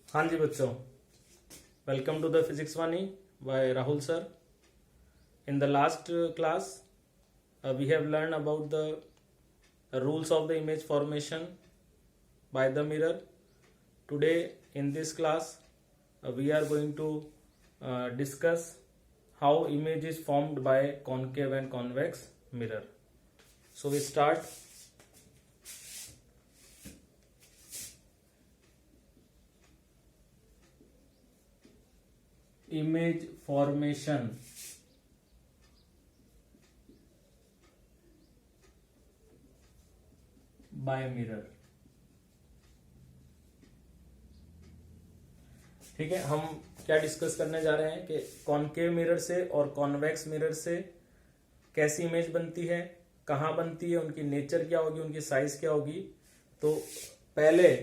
हाँ जी बच्चों, welcome to the physics Vani by Rahul sir. In the last class, we have learned about the rules of the image formation by the mirror. Today, in this class, we are going to discuss how image is formed by concave and convex mirror. So we start. Image formation by mirror. ठीक है, हम क्या discuss करने जा रहे हैं कि concave mirror से और कॉन्वेक्स मिरर से कैसी इमेज बनती है, कहाँ बनती है, उनकी नेचर क्या होगी, उनकी साइज क्या होगी. तो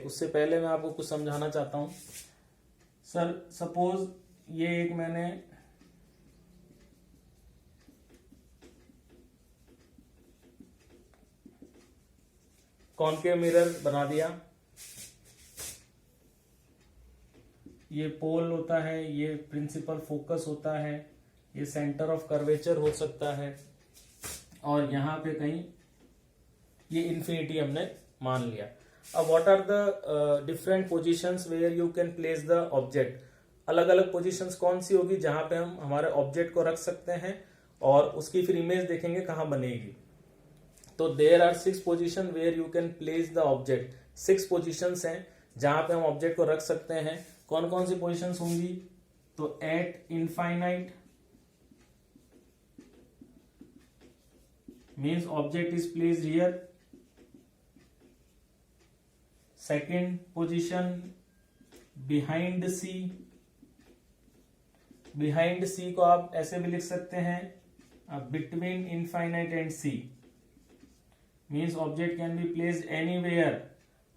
उससे पहले मैं आपको कुछ समझाना चाहता हूं. सर सपोज ये एक मैंने कॉनकेव मिरर बना दिया. ये पोल होता है, ये प्रिंसिपल फोकस होता है, ये सेंटर ऑफ कर्वेचर हो सकता है, और यहां पे कहीं ये इन्फिनिटी हमने मान लिया. अब what are the different positions where you can place the object. अलग अलग पोजीशंस कौन सी होगी जहां पे हम हमारे ऑब्जेक्ट को रख सकते हैं, और उसकी फिर इमेज देखेंगे कहां बनेगी. तो there are 6 position where you can place the object. 6 positions हैं जहां पे हम ऑब्जेक्ट को रख सकते हैं. कौन कौन सी पोजीशंस होंगी? तो at infinite means object is placed here. Second position behind C. Behind C को आप ऐसे भी लिख सकते हैं between infinite and C. Means object can be placed anywhere.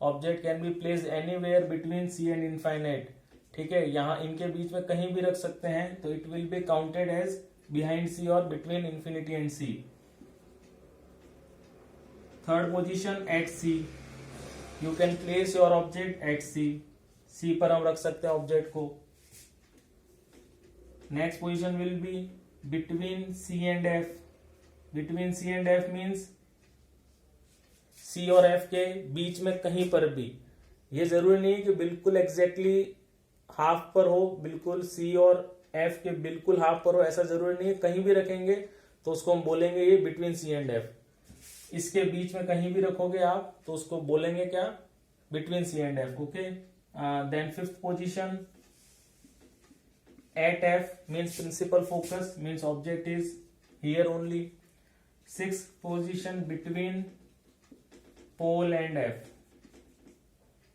Object can be placed anywhere between C and infinite. ठीक है, यहां इनके बीच में कहीं भी रख सकते हैं, तो it will be counted as behind C और between infinity and C. Third position at C. You can place your object at C. C पर हम रख सकते हैं ऑब्जेक्ट को. Next position will be between C and F. Between C and F means C और F के बीच में कहीं पर भी. ये जरूरी नहीं है कि बिल्कुल एग्जैक्टली हाफ पर हो, बिल्कुल सी और एफ के बिल्कुल हाफ पर हो, ऐसा जरूरी नहीं है. कहीं भी रखेंगे तो उसको हम बोलेंगे ये बिटवीन सी एंड एफ. इसके बीच में कहीं भी रखोगे आप तो उसको बोलेंगे क्या? Between C and F. Okay. Then fifth position at f means principal focus, means object is here only. Sixth position between pole and f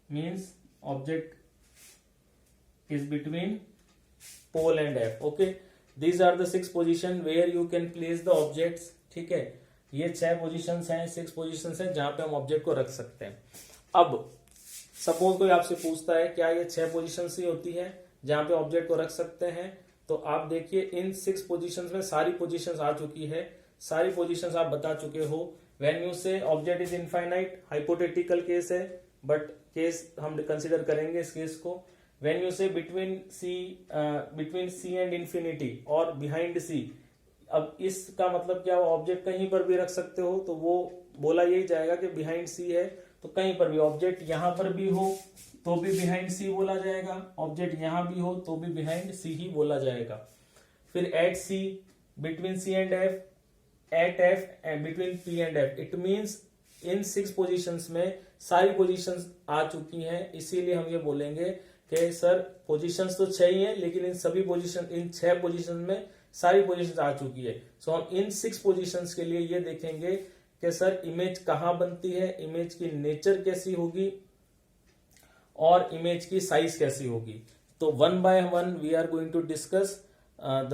means object is between pole and f. Okay, these are the 6 position where you can place the objects. ठीक है, ये 6 positions हैं, 6 positions हैं जहां पे हम object को रख सकते हैं. अब सपोज कोई आपसे पूछता है क्या ये 6 पोजीशंस ही होती है जहां पे ऑब्जेक्ट को रख सकते हैं, तो आप देखिए इन 6 पोजीशंस में सारी पोजीशंस आ चुकी है. सारी पोजीशंस आप बता चुके हो. व्हेन यू से object is infinite, hypothetical case है बट केस हम कंसीडर करेंगे इस केस को. व्हेन यू से बिटवीन सी एंड इन्फिनिटी और बिहाइंड सी, अब इसका मतलब क्या, ऑब्जेक्ट कहीं पर भी रख सकते हो, तो वो बोला यही जाएगा कि बिहाइंड सी है तो कहीं पर भी. ऑब्जेक्ट यहां पर भी हो तो भी बिहाइंड सी बोला जाएगा, ऑब्जेक्ट यहां भी हो तो भी बिहाइंड सी ही बोला जाएगा. फिर at C, between C and F, at F and between P and F. It means in 6 positions में सारी पोजीशंस आ चुकी हैं. इसीलिए हम ये बोलेंगे कि सर पोजीशंस तो 6 ही हैं, लेकिन इन सभी पोजीशन, इन 6 पोजीशन में सारी पोजीशंस आ चुकी है. सो हम इन 6 पोजीशंस के लिए ये देखेंगे कि सर इमेज कहां बनती है, इमेज की नेचर कैसी होगी और इमेज की साइज कैसी होगी. तो 1 by 1 we are going to discuss the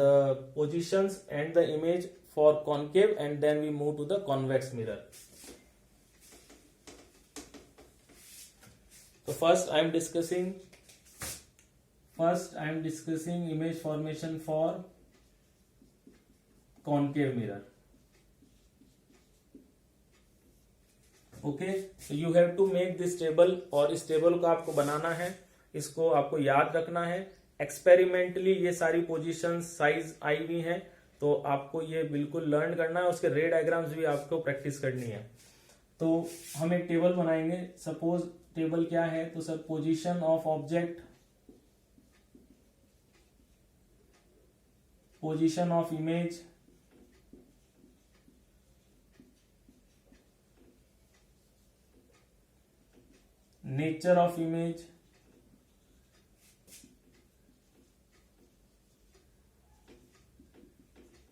positions and the image for concave and then we move to the convex mirror. तो first I am discussing image formation for concave mirror. Okay, so you have to make this table, और इस table को आपको बनाना है. इसको आपको याद रखना है। एक्सपेरिमेंटली ये सारी पोजीशन साइज आई हुई हैं, तो आपको ये बिल्कुल लर्न करना है। उसके रे डायग्राम्स भी आपको प्रैक्टिस करनी है। तो हम एक टेबल बनाएंगे। सपोज टेबल क्या है, तो sir position of object, position of image, nature of image,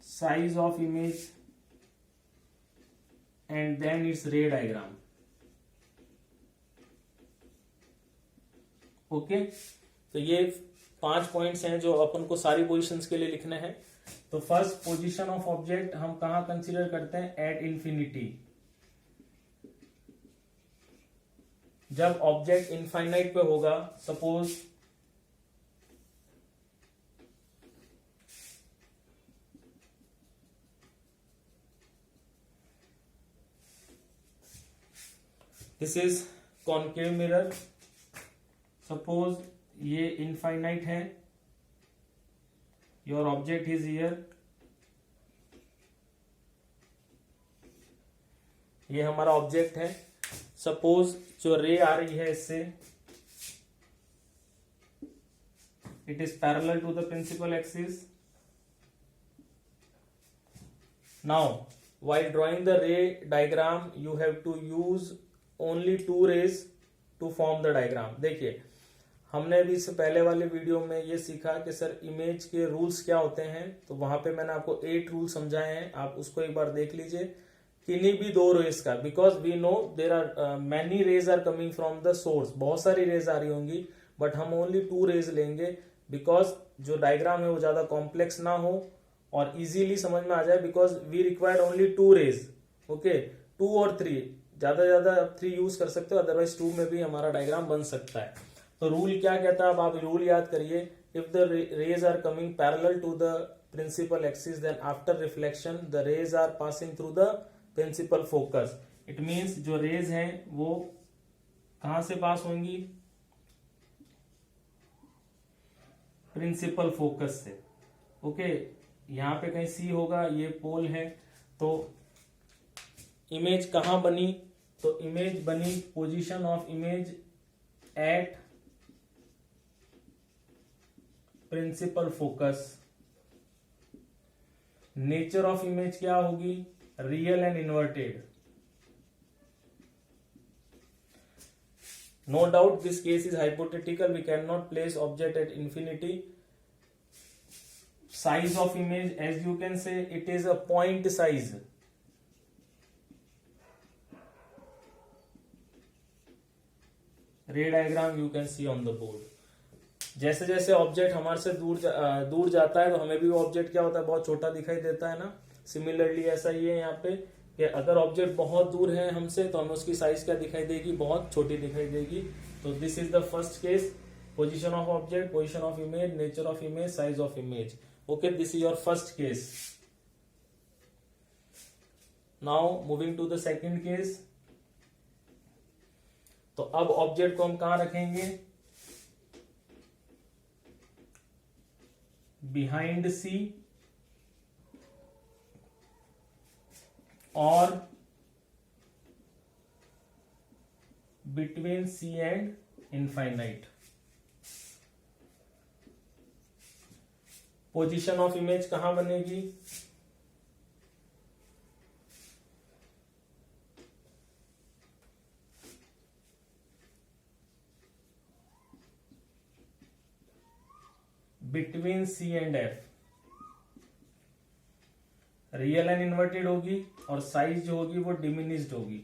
size of image, and then its ray diagram. Okay, तो ये 5 पॉइंट्स हैं जो अपन को सारी पोजीशंस के लिए लिखने हैं। तो फर्स्ट, पोजीशन ऑफ ऑब्जेक्ट हम कहां कंसीडर करते हैं? At infinity. जब ऑब्जेक्ट इनफाइनाइट पे होगा, suppose this is concave mirror, suppose ये इनफाइनाइट है, योर ऑब्जेक्ट इज हियर, ये हमारा ऑब्जेक्ट है। सपोज जो रे आ रही है इससे, it is parallel to the principal axis. Now while drawing the ray diagram you have to use only 2 rays to form the diagram। देखिए, हमने भी इससे पहले वाले वीडियो में ये सीखा कि सर इमेज के रूल्स क्या होते हैं, तो वहां पे मैंने आपको 8 रूल समझाए हैं, आप उसको एक बार देख लीजिए। किन्हीं भी 2 रेज का, because we know there are many rays are coming from the source, बहुत सारी रेज आ रही होंगी, बट हम ओनली 2 रेज लेंगे, बिकॉज जो डायग्राम है वो ज्यादा कॉम्प्लेक्स ना हो और इजीली समझ में आ जाए, because we required only 2 rays. Okay, 2 और 3, ज्यादा आप 3 यूज कर सकते हो, अदरवाइज 2 में भी हमारा डायग्राम बन सकता है। तो रूल क्या कहता है, अब आप रूल याद करिए। If the rays are coming parallel to the principal axis, then after reflection the rays are passing through the principal focus. It means जो रेज हैं वो कहां से पास होंगी? प्रिंसिपल फोकस से। ओके, यहां पे कहीं सी होगा, ये पोल है। तो इमेज कहां बनी? तो इमेज बनी, position of image at principal focus. Nature of image क्या होगी? Real and inverted. No doubt this case is hypothetical, we can not place object at infinity. Size of image, as you can say, it is a point size। रे diagram you can see on the board। जैसे जैसे object हमारे से दूर जाता है, तो हमें भी वो ऑब्जेक्ट क्या होता है, बहुत छोटा दिखाई देता है ना। सिमिलरली ऐसा ही है यहाँ पे कि अगर ऑब्जेक्ट बहुत दूर है हमसे, तो हमें उसकी साइज क्या दिखाई देगी? बहुत छोटी दिखाई देगी। तो this is the first case, position of object, position of image, nature of image, size of image. Okay, this is your first case। Now moving to the second case। तो अब ऑब्जेक्ट को हम कहां रखेंगे? बिहाइंड सी और between C and infinite. Position of image कहां बनेगी? Between C and F. Real and inverted होगी और साइज जो होगी वो डिमिनिश्ड होगी।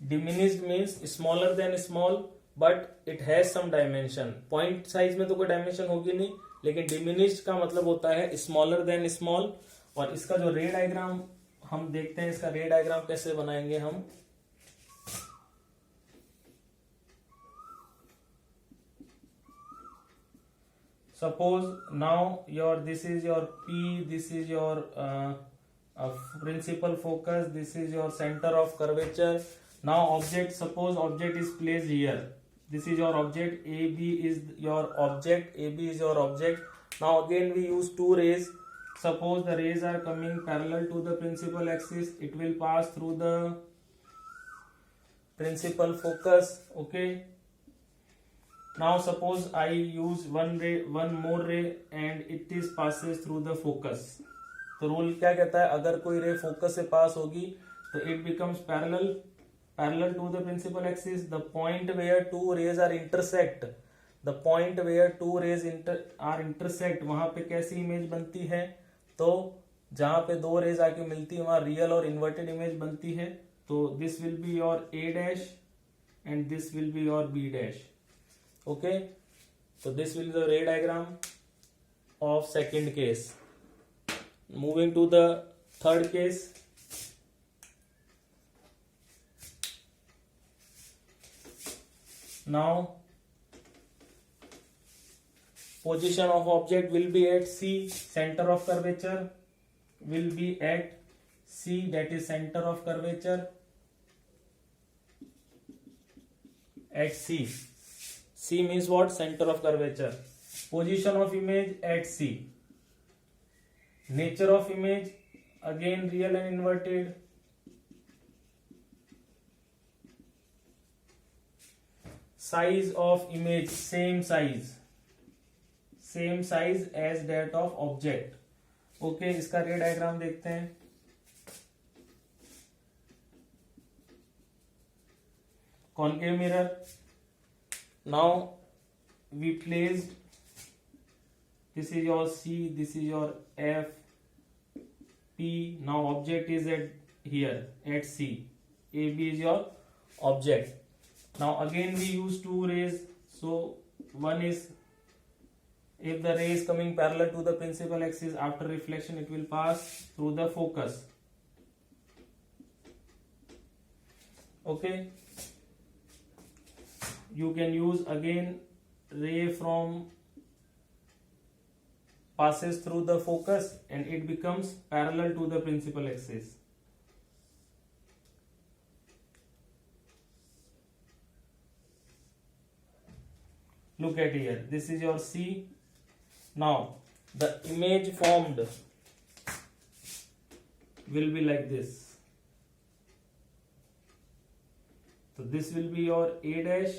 Diminished means smaller than small, but it has some dimension। Point size में तो कोई डायमेंशन होगी नहीं, लेकिन diminished का मतलब होता है smaller than small। और इसका जो रे डायग्राम हम देखते हैं, इसका रे डायग्राम कैसे बनाएंगे हम? Suppose now this is your P, this is your principal focus, this is your center of curvature. Now object, suppose object is placed here, this is your object, AB is your object, AB is your object. Now again we use two rays. Suppose the rays are coming parallel to the principal axis, it will pass through the principal focus. Okay, now suppose I use one more ray and it is passes through the focus. तो rule क्या कहता है, अगर कोई रे focus से pass होगी तो it becomes parallel to the principal axis. The point where two rays are intersect, the point where two rays are intersect, वहां पे कैसी इमेज बनती है, तो जहां पे दो रेज आके मिलती है वहां रियल और इन्वर्टेड इमेज बनती है. तो this will be your A dash and this will be your B dash. Okay, तो this will the ray diagram of second case. Moving to the third case. Now position of object will be at C, center of curvature will be at C, that is center of curvature at C. C means what? Center of curvature. Position of image at C. Nature of image, again real and inverted. Size of image, same size as that of object. Okay, इसका रे diagram देखते हैं. Concave mirror. Now we placed, this is your C, this is your F, P. Now object is at here at C. AB is your object. Now again we use two rays. So one is, if the ray is coming parallel to the principal axis, after reflection it will pass through the focus. Okay. You can use again ray from passes through the focus and it becomes parallel to the principal axis. Look at here, this is your C. Now the image formed will be like this. So this will be your A dash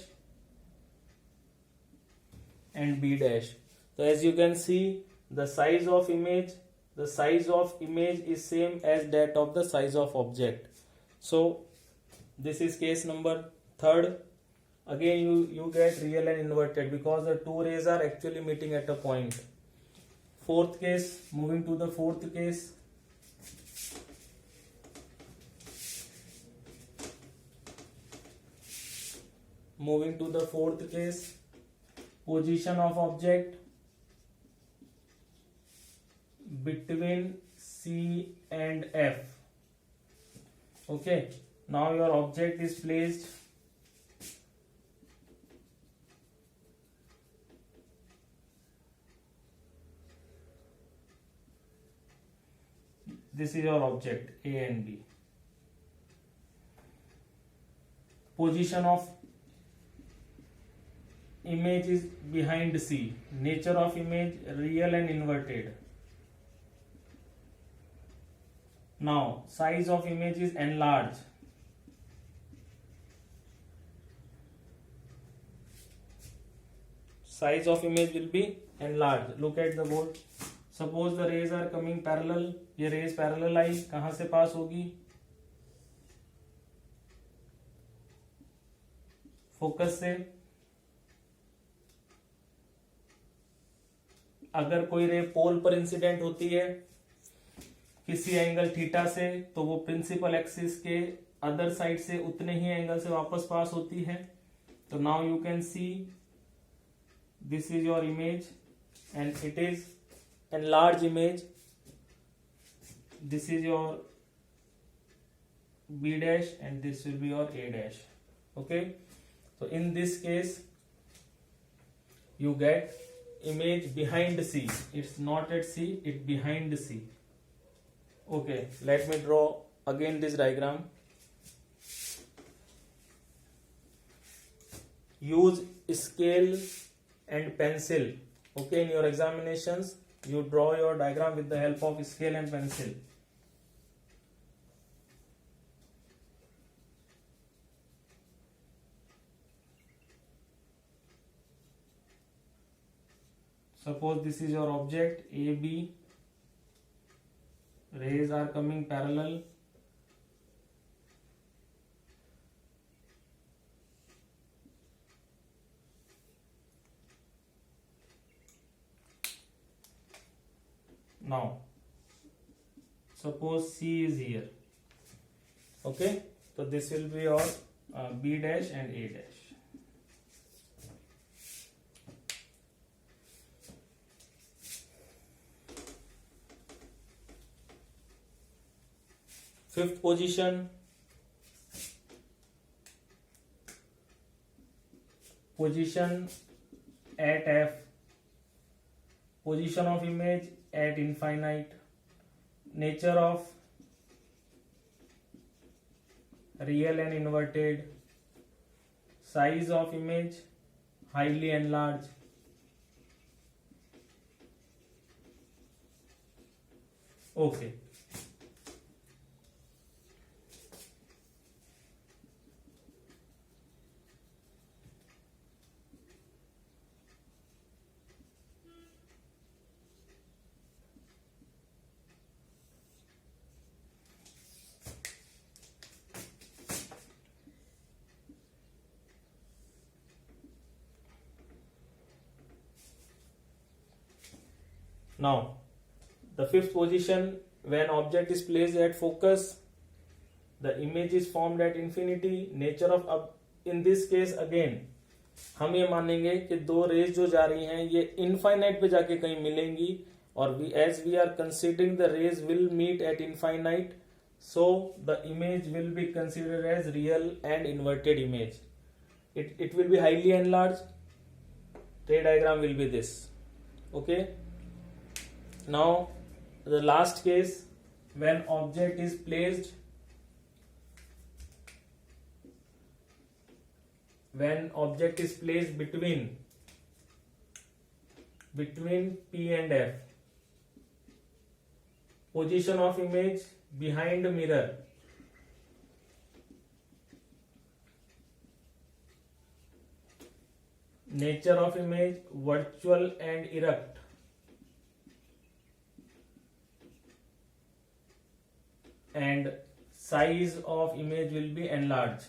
and B dash. So as you can see, the size of image is same as that of the size of object. So this is case number third. Again you get real and inverted because the two rays are actually meeting at a point. Fourth case, moving to the fourth case. Moving to the fourth case, position of object between C and F. Okay, now your object is placed this is your object A and B. Position of image is behind C. Nature of image real and inverted. Now size of image is enlarged. Size of image will be enlarged. Look at the board. Suppose the rays are coming parallel. ये rays parallel आई, कहाँ से pass होगी? Focus से. अगर कोई रे पोल पर incident होती है किसी एंगल थीटा से, तो वो प्रिंसिपल एक्सिस के अदर साइड से उतने ही एंगल से वापस पास होती है. तो now you can see this is your image and it is enlarged image. This is your B dash and this will be your A dash. Okay, so in this case you get image behind C. It's not at C, it's behind C. Okay, let me draw again this diagram. Use scale and pencil. Okay, in your examinations you draw your diagram with the help of scale and pencil. Suppose this is your object AB, rays are coming parallel. Now suppose C is here. Okay, so this will be your B dash and A dash. Fifth position, position at F, position of image at infinite, nature of real and inverted, size of image highly enlarged, okay. Now, the fifth position, when object is placed at focus, the image is formed at infinity. Nature of, अब in this case again हम ये मानेंगे कि दो raise जो जा रही हैं ये इनफाइनाइट पे जाके कहीं मिलेंगी और as we are considering the rays will meet at infinite, so the image will be considered as real and inverted image. It will be highly enlarged. Ray diagram will be this. Okay. Now the last case, when object is placed between P and F, position of image behind mirror, nature of image virtual and erect, and size of image will be enlarged.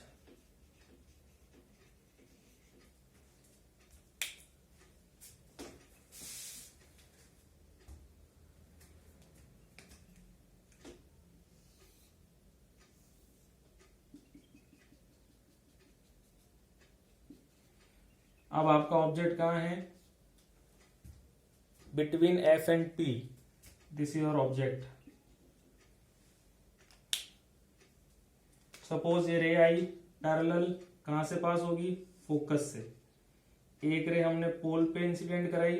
अब आपका object कहाँ है? Between F and P. This is your object. Suppose ये रे आई parallel, कहां से pass होगी? Focus से. एक रे हमने पोल पे इंसिडेंट कराई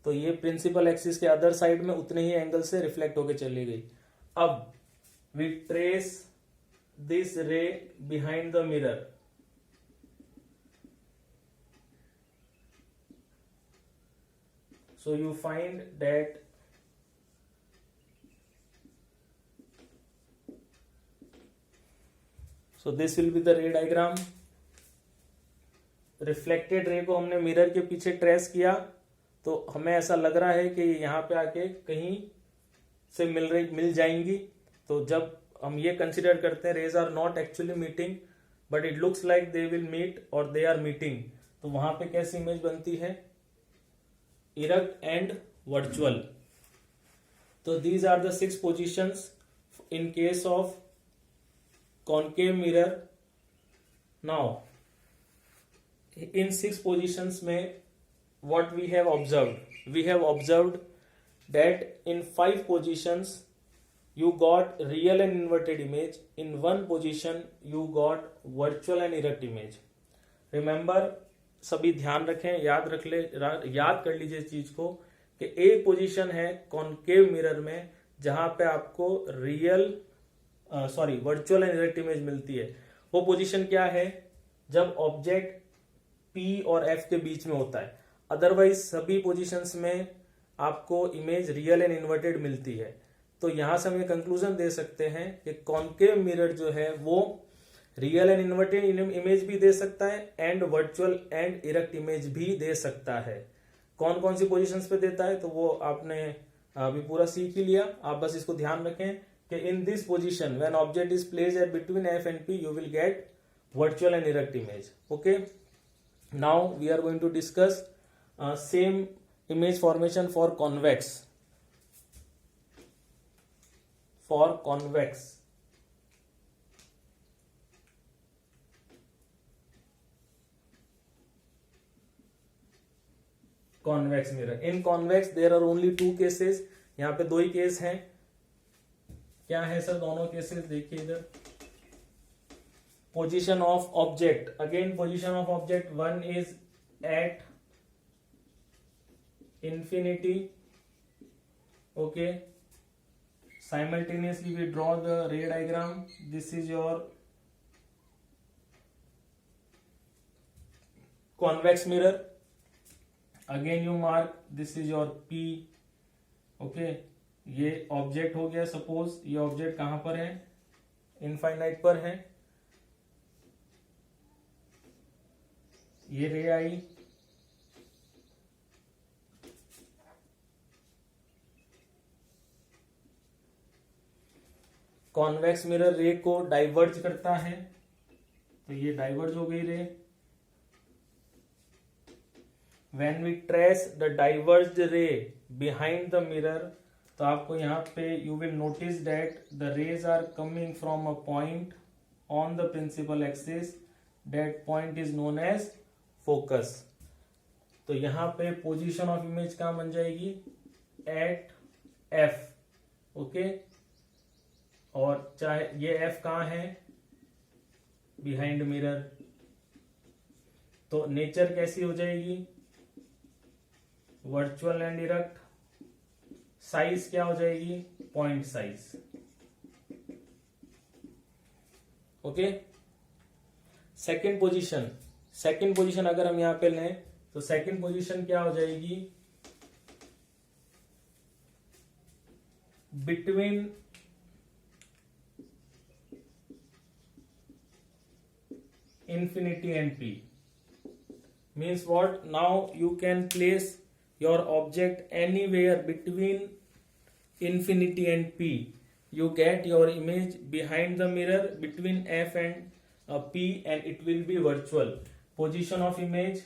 तो ये प्रिंसिपल एक्सिस के अदर साइड में उतने ही एंगल से रिफ्लेक्ट होके चली गई. अब वी ट्रेस दिस रे behind the mirror. So you find that this will be the ray diagram. Reflected ray को हमने मिरर के पीछे ट्रेस किया तो हमें ऐसा लग रहा है कि यहाँ पे आके कहीं से मिल जाएंगी. तो जब हम ये कंसिडर करते हैं rays are not actually meeting but it looks like they will meet और दे आर मीटिंग, तो वहां पे कैसी इमेज बनती है? Erect and virtual. So these are the 6 positions in case of concave mirror. Now in 6 positions में what we have observed that in 5 positions you got real and inverted image, in 1 position you got virtual and erect image. Remember, सभी ध्यान रखें, याद कर लीजिए इस चीज को कि एक पोजीशन है कॉनकेव मिरर में जहां पे आपको वर्चुअल एंड इरेक्ट इमेज मिलती है। वो पोजीशन क्या है? जब ऑब्जेक्ट P और F के बीच में होता है। अदरवाइज सभी पोजीशंस में आपको इमेज रियल एंड इन्वर्टेड मिलती है। तो यहां से हम ये कंक्लूजन दे सकते हैं कि कॉनकेव मिरर जो है वो रियल एंड इन्वर्टेड इमेज भी दे सकता है and virtual and erect image भी दे सकता है। कौन कौन सी पोजीशंस पे देता है तो वो आपने अभी पूरा सीख ही लिया। आप बस इसको ध्यान रखें कि in this position when object is placed at between F and P you will get virtual and erect image. Okay, now we are going to discuss same image formation for convex convex mirror. In convex there are only two cases. यहाँ पे दो ही case हैं। क्या है sir दोनों cases? देखिए इधर position of object, again position of object, one is at infinity. Okay, simultaneously we draw the ray diagram. This is your convex mirror. Again you mark this is your P. Okay, ये object हो गया। Suppose ये object कहां पर है? Infinite पर है। ये रे आई, कॉन्वेक्स मिरर रे को डाइवर्ज करता है, तो ये डाइवर्ज हो गई ray. When we trace the diverged ray behind the mirror, तो आपको यहाँ पे you will notice that the rays are coming from a point on the principal axis, that point is known as focus. तो यहाँ पे position of image कहाँ बन जाएगी? Eight F। ओके, और चाहे ये F कहाँ है? Behind mirror. तो नेचर कैसी हो जाएगी? Virtual and erect. साइज क्या हो जाएगी? Point size. Okay, second position अगर हम यहां पे लें तो सेकंड पोजीशन क्या हो जाएगी? Between infinity and P. Means what? Now you can place your object anywhere between infinity and P. You get your image behind the mirror between F and P and it will be virtual. Position of image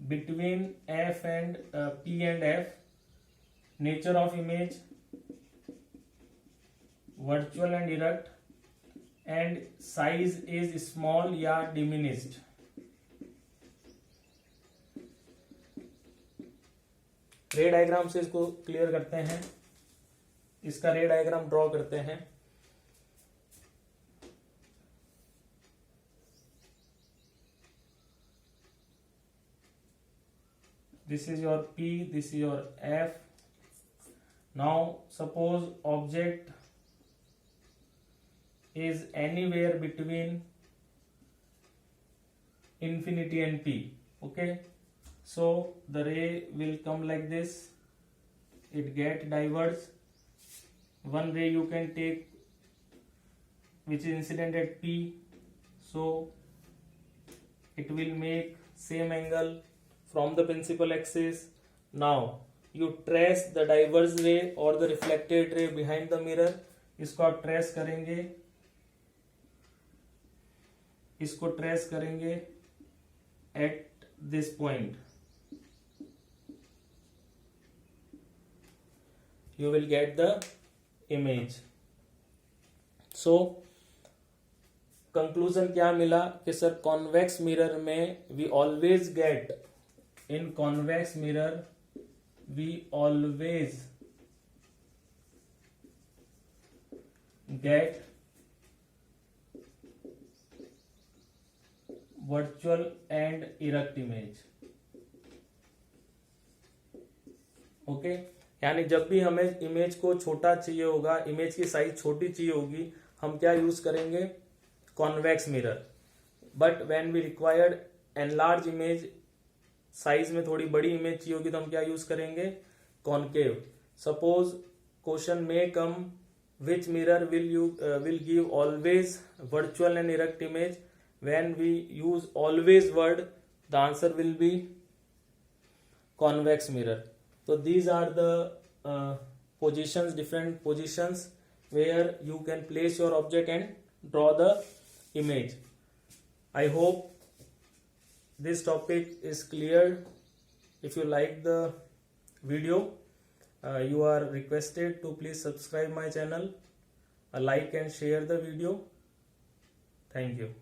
between F and P and F. Nature of image virtual and erect. And size is small या diminished. रे diagram से इसको clear करते हैं। इसका रे diagram draw करते हैं। This is your P, this is your F। Now suppose object is anywhere between infinity and P. Okay, so the ray will come like this, it get diverged. One ray you can take which is incident at P, so it will make same angle from the principal axis. Now you trace the diverged ray or the reflected ray behind the mirror. इसको आप trace करेंगे, इसको trace करेंगे at this point, you will get the image. So conclusion क्या मिला कि sir convex mirror में we always get, in convex mirror we always get virtual and erect image. ओके, यानी जब भी हमें इमेज को छोटा चाहिए होगा, इमेज की साइज छोटी चाहिए होगी, हम क्या यूज करेंगे, convex mirror. But when we required enlarge image, size में थोड़ी बड़ी इमेज चाहिए होगी, तो हम क्या यूज करेंगे, कॉनकेव। सपोज क्वेश्चन में come, which mirror will give always virtual and erect image, when we use always word, the answer will be convex mirror. So these are the positions, different positions where you can place your object and draw the image. I hope this topic is clear. If you like the video, you are requested to please subscribe my channel, like and share the video. Thank you.